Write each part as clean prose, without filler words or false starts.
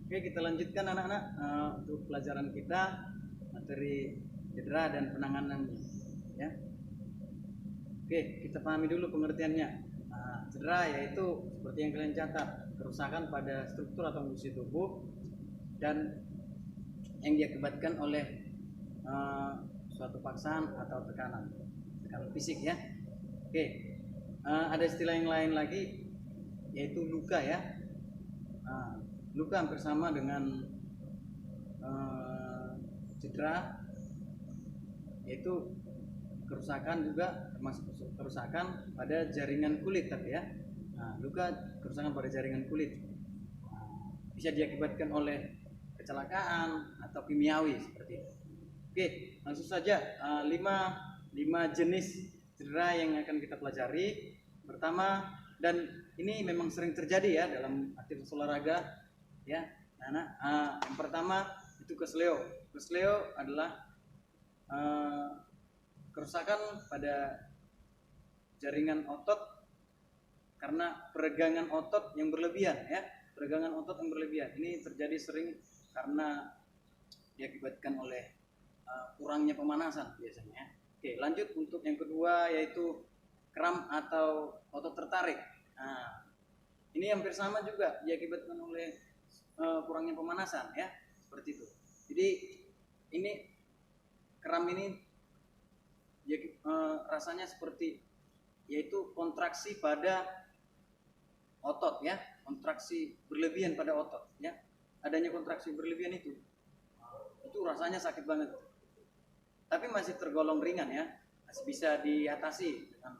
Oke, kita lanjutkan anak-anak untuk pelajaran kita materi cedera dan penanganannya. Ya. Oke, kita pahami dulu pengertiannya. Cedera yaitu seperti yang kalian catat, kerusakan pada struktur atau fungsi tubuh dan yang diakibatkan oleh suatu paksaan atau tekanan fisik ya. Oke, ada istilah yang lain lagi yaitu luka ya. Luka hampir sama dengan cedera, yaitu kerusakan juga, termasuk kerusakan pada jaringan kulit tapi ya. Luka kerusakan pada jaringan kulit bisa diakibatkan oleh kecelakaan atau kimiawi seperti itu. Oke, langsung saja 5 jenis cedera yang akan kita pelajari. Pertama, dan ini memang sering terjadi ya dalam aktivitas olahraga ya. Yang pertama itu kesleo. Kesleo adalah kerusakan pada jaringan otot karena peregangan otot yang berlebihan ya. Peregangan otot yang berlebihan ini terjadi sering karena diakibatkan oleh kurangnya pemanasan biasanya. Oke, lanjut untuk yang kedua yaitu kram atau otot tertarik. Ini hampir sama juga diakibatkan oleh kurangnya pemanasan ya, seperti itu. Jadi ini kram ini rasanya seperti yaitu kontraksi pada otot ya, kontraksi berlebihan pada otot ya. Adanya kontraksi berlebihan itu rasanya sakit banget. Tapi masih tergolong ringan ya, masih bisa diatasi dengan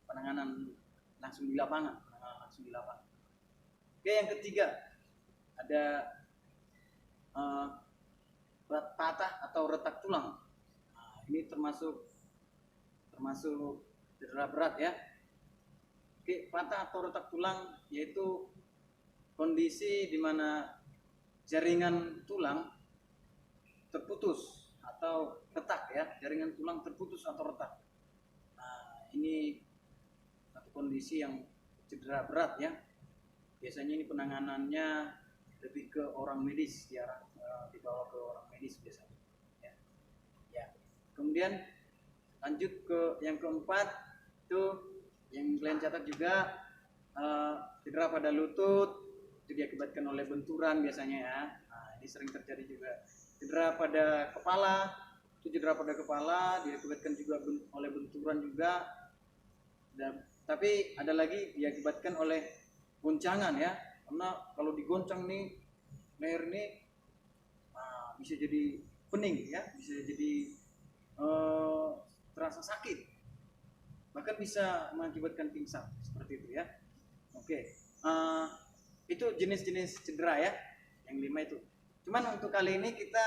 penanganan langsung di lapangan, Oke, yang ketiga ada patah atau retak tulang. Ini termasuk cedera berat ya. Oke, patah atau retak tulang yaitu kondisi di mana jaringan tulang terputus atau retak ya, jaringan tulang terputus atau retak. Ini satu kondisi yang cedera berat ya. Biasanya ini penanganannya lebih ke orang medis, dibawa ke orang medis biasanya. Ya. Kemudian lanjut ke yang keempat, itu yang kalian catat juga cedera pada lutut, itu diakibatkan oleh benturan biasanya ya. Ini sering terjadi juga. Cedera pada kepala, itu cedera pada kepala diakibatkan juga oleh benturan juga. Tapi ada lagi diakibatkan oleh goncangan ya, karena kalau digoncang nih leher ini bisa jadi pening ya, bisa jadi terasa sakit, bahkan bisa mengakibatkan pingsan seperti itu ya. Oke, itu jenis-jenis cedera ya, yang 5 itu. Cuman untuk kali ini kita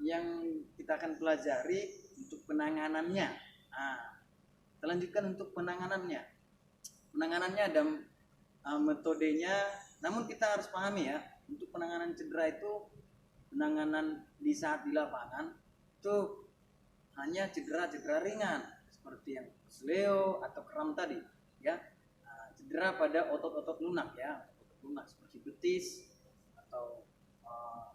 yang kita akan pelajari untuk penanganannya. Kita lanjutkan untuk penanganannya. Penanganannya ada metodenya, namun kita harus pahami ya, untuk penanganan cedera itu, penanganan di saat di lapangan itu hanya cedera-cedera ringan seperti yang kesleo atau kram tadi ya. Cedera pada otot-otot lunak ya, otot lunak seperti betis atau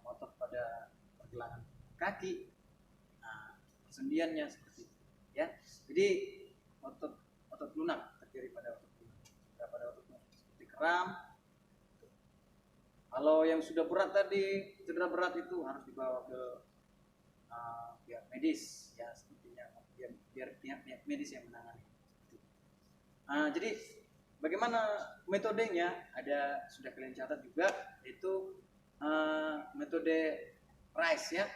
otot pada pergelangan kaki, persendiannya seperti itu ya. Jadi otot lunak terjadi pada otot lunak, pada otot lunak seperti kram. Kalau yang sudah berat tadi, cedera berat itu harus dibawa ke pihak medis ya, sepertinya biar pihak medis yang menangani. Jadi bagaimana metodenya? Sudah kalian catat juga, yaitu metode RICE ya,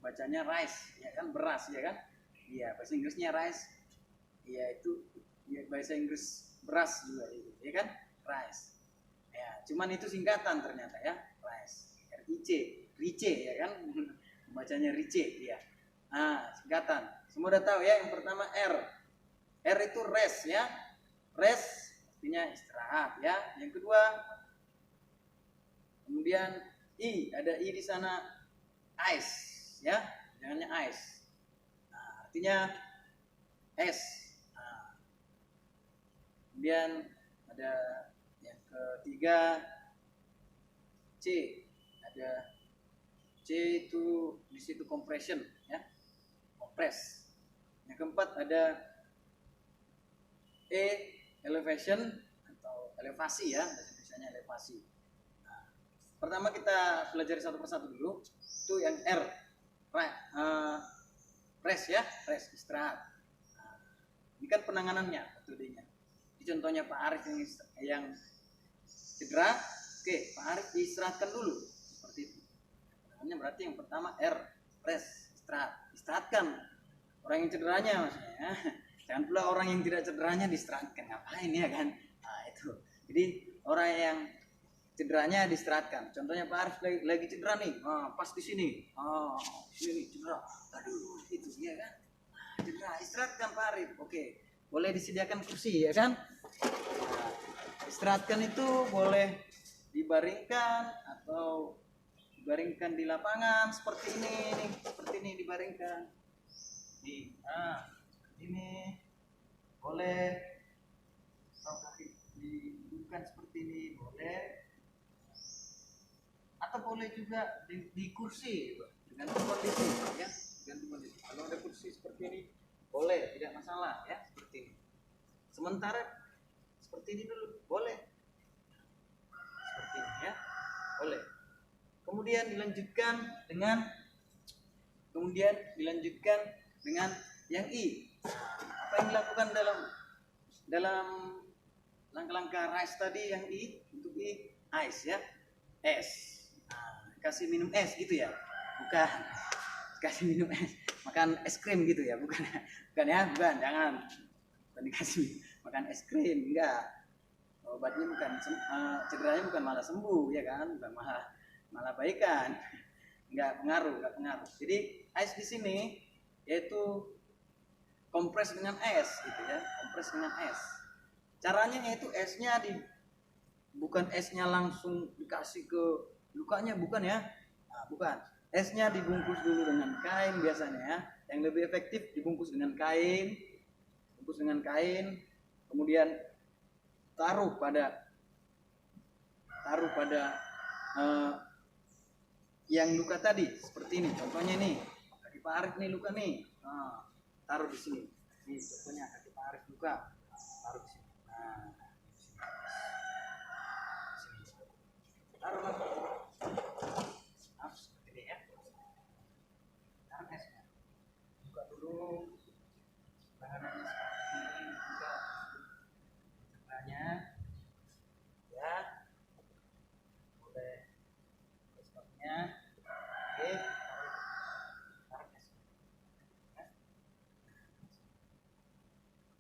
bacanya RICE ya kan, beras ya kan. Iya, bahasa Inggrisnya RICE. Iya, itu ya, bahasa Inggris beras juga itu, ya kan? RICE. Ya, cuman itu singkatan ternyata ya, RICE. RICE ya kan? Bacanya RICE ya. Singkatan. Semua udah tahu ya, yang pertama R. R itu rest ya. Rest artinya istirahat ya. Yang kedua, kemudian I, ada I di sana, ice ya, jangannya ice. Artinya es. Kemudian ada yang ketiga, ada C itu di situ compression ya, compress. Yang keempat ada E, elevation atau elevasi ya, bahasa Indonesianya elevasi. Nah, pertama kita pelajari satu persatu dulu. Itu yang R, rest ya, rest, istirahat. Nah, ini kan penanganannya, metodenya. Ini contohnya Pak Arif yang cedera. Oke, Pak Arif diistirahatkan dulu, seperti itu. Penanganannya berarti yang pertama R, rest, istirahat. Istirahatkan orang yang cederanya maksudnya ya. Jangan pula orang yang tidak cederanya diistirahatkan, ngapain ya kan? Nah itu. Jadi orang yang cederanya diistirahatkan. Contohnya Pak Arif lagi cedera nih, pas di sini, sini cedera, aduh itu ya kan? Cedera, istirahatkan Pak Arif. Oke, boleh disediakan kursi ya kan? Nah, istirahatkan itu boleh dibaringkan atau dibaringkan di lapangan seperti ini nih, seperti ini dibaringkan. Nih, ini boleh atau kaki didudukkan seperti ini boleh, atau boleh juga di kursi dengan kondisi ya, dengan kondisi. Kalau ada kursi seperti ini boleh, tidak masalah ya, seperti ini. Sementara seperti ini dulu boleh, seperti ini ya, boleh. Kemudian dilanjutkan dengan yang I. Apa yang dilakukan dalam langkah-langkah rise tadi yang I, untuk I, ice ya, es. Kasih minum es gitu ya, bukan kasih minum es, makan es krim gitu ya, bukan ya, jangan dikasih makan es krim, enggak. Obatnya bukan cederanya bukan malah sembuh ya kan, bukan malah baikan, enggak pengaruh. Jadi ice di sini yaitu kompres dengan es gitu ya, kompres dengan es. Caranya yaitu esnya bukan esnya langsung dikasih ke lukanya, bukan ya. Nah, bukan. Esnya dibungkus dulu dengan kain biasanya ya. Yang lebih efektif dibungkus dengan kain. Kemudian taruh pada yang luka tadi seperti ini. Contohnya nih, kaki Pak Arif nih luka nih. Taruh di sini. Ini contohnya kaki Pak Arif luka. Taruh di sini. Taruh lagi. Seperti ini ya. Taruh esnya. Buka dulu. Bahannya seperti ini. Buka cederanya. Ya. Boleh. Stopnya. Oke. Taruh esnya.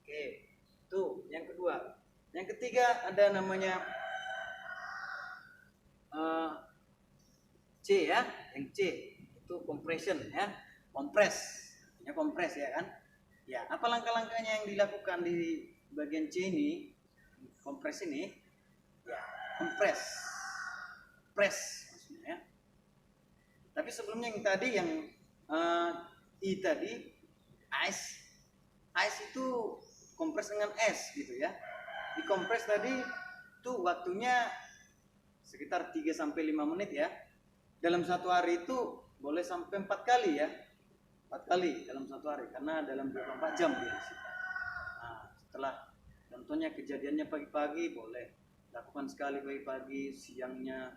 Oke. Tuh, yang kedua. Yang ketiga ada namanya C ya, yang C itu compression ya, kompres ya kan. Ya, apa langkah-langkahnya yang dilakukan di bagian C ini, kompres ini? Ya, kompres, press maksudnya ya. Tapi sebelumnya yang tadi yang I tadi, ice itu kompres dengan es gitu ya. Dikompres tadi itu waktunya sekitar 3-5 menit ya. Dalam satu hari itu boleh sampai 4 kali ya. 4 kali dalam satu hari, karena dalam 24 jam dia. Nah, setelah contohnya kejadiannya pagi-pagi boleh lakukan sekali pagi-pagi, siangnya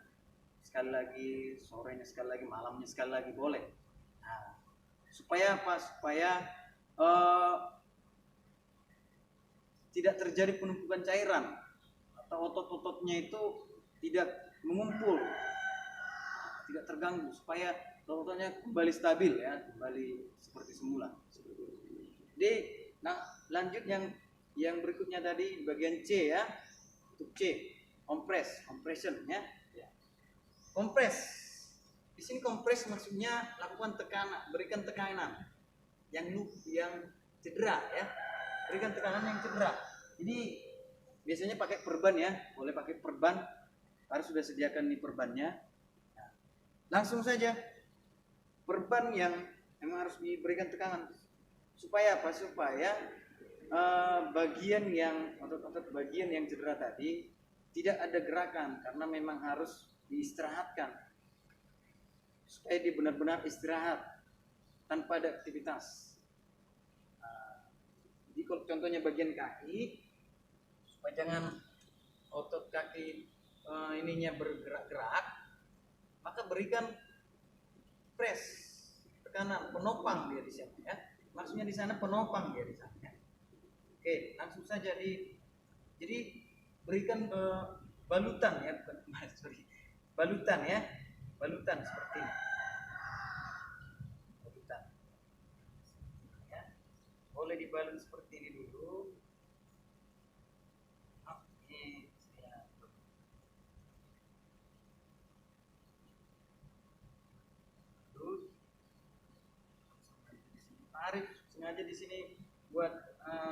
sekali lagi, sorenya sekali lagi, malamnya sekali lagi boleh. Nah, supaya apa? Supaya tidak terjadi penumpukan cairan atau otot-ototnya itu tidak mengumpul, tidak terganggu, supaya ototnya kembali stabil ya, kembali seperti semula. Jadi, lanjut yang berikutnya tadi bagian C ya, untuk C, compression ya. Kompres. Di sini kompres maksudnya lakukan tekanan, berikan tekanan yang cedera ya, berikan tekanan yang cedera. Jadi biasanya pakai perban ya, boleh pakai perban. Harus sudah sediakan nih perbannya. Nah, langsung saja perban yang memang harus diberikan tekanan. Supaya apa? Supaya otot-otot bagian yang cedera tadi tidak ada gerakan, karena memang harus diistirahatkan supaya dia benar-benar istirahat tanpa ada aktivitas. Jadi kalau contohnya bagian kaki, supaya jangan otot kaki ininya bergerak-gerak, maka berikan press, tekanan, penopang dia di sana ya. Maksudnya di sana penopang dia di sana ya. Oke, langsung saja jadi berikan balutan ya, bukan sorry, balutan ya, balutan seperti ini. Balutan. Ya. Boleh dibalut seperti ini dulu. Oke, terus tarik sengaja di sini buat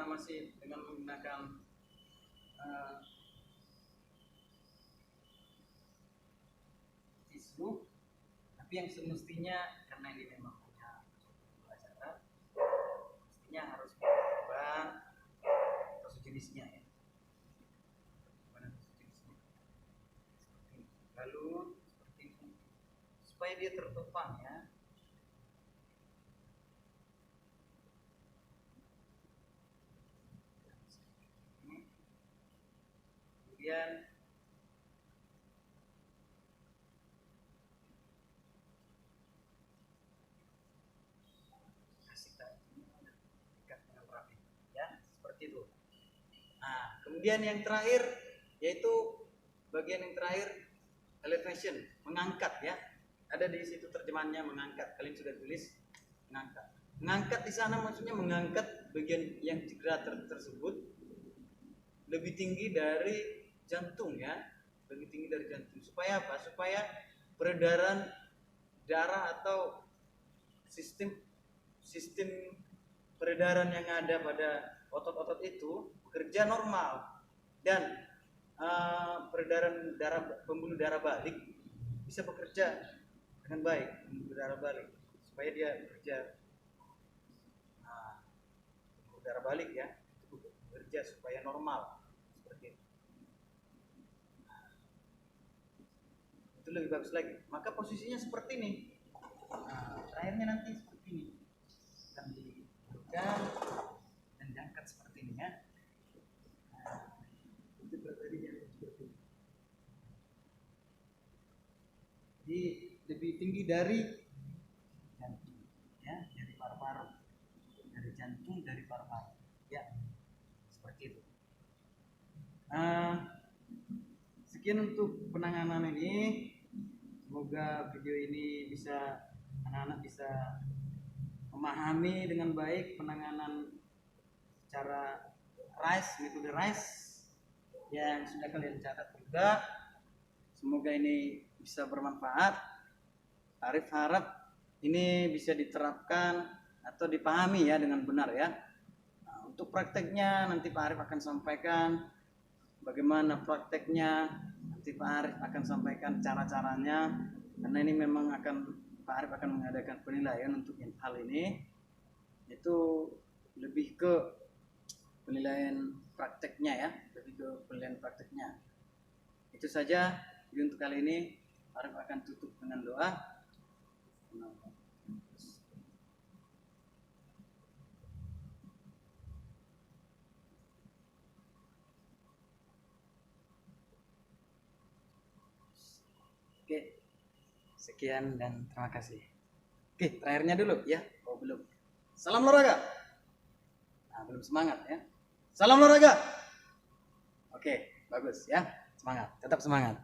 masih dengan menggunakan tisu, tapi yang semestinya karena ini memang punya pelajaran, mestinya harus ban atau sejenisnya ya. Ban atau sejenisnya. Seperti ini. Lalu seperti ini supaya dia tertopang ya. Kemudian kasih ikat dengan rapi ya, seperti itu. Nah, kemudian yang terakhir yaitu bagian yang terakhir, elevation, mengangkat ya. Ada di situ terjemahannya mengangkat. Kalian sudah tulis mengangkat. Mengangkat di sana maksudnya mengangkat bagian yang cedera tersebut lebih tinggi dari jantung ya, lebih tinggi dari jantung. Supaya apa? Supaya peredaran darah atau sistem peredaran yang ada pada otot-otot itu bekerja normal dan peredaran pembuluh darah balik bisa bekerja dengan baik, pembuluh darah balik supaya dia bekerja pembuluh darah balik ya, bekerja supaya normal. Itu lebih bagus lagi. Maka posisinya seperti ini. Terakhirnya nanti seperti ini. Akan didudukkan dan diangkat seperti ini ya. Itu berbeda seperti ini. Jadi lebih tinggi dari jantung, ya, dari paru-paru, dari jantung, dari paru-paru, ya, seperti itu. Sekian untuk penanganan ini. Semoga video ini bisa anak-anak bisa memahami dengan baik penanganan secara metode RICE yang sudah kalian catat juga. Semoga ini bisa bermanfaat. Arif harap ini bisa diterapkan atau dipahami ya dengan benar ya. Nah, untuk prakteknya nanti Pak Arif akan sampaikan bagaimana prakteknya. Nanti Pak Arif akan sampaikan cara-caranya, karena ini memang Pak Arif akan mengadakan penilaian untuk hal ini, itu lebih ke penilaian prakteknya ya, lebih ke penilaian prakteknya. Itu saja untuk kali ini. Pak Arif akan tutup dengan doa. Oke, sekian dan terima kasih. Oke, terakhirnya dulu ya. Oh belum. Salam olahraga. Nah, belum semangat ya. Salam olahraga. Oke, bagus ya. Semangat, tetap semangat.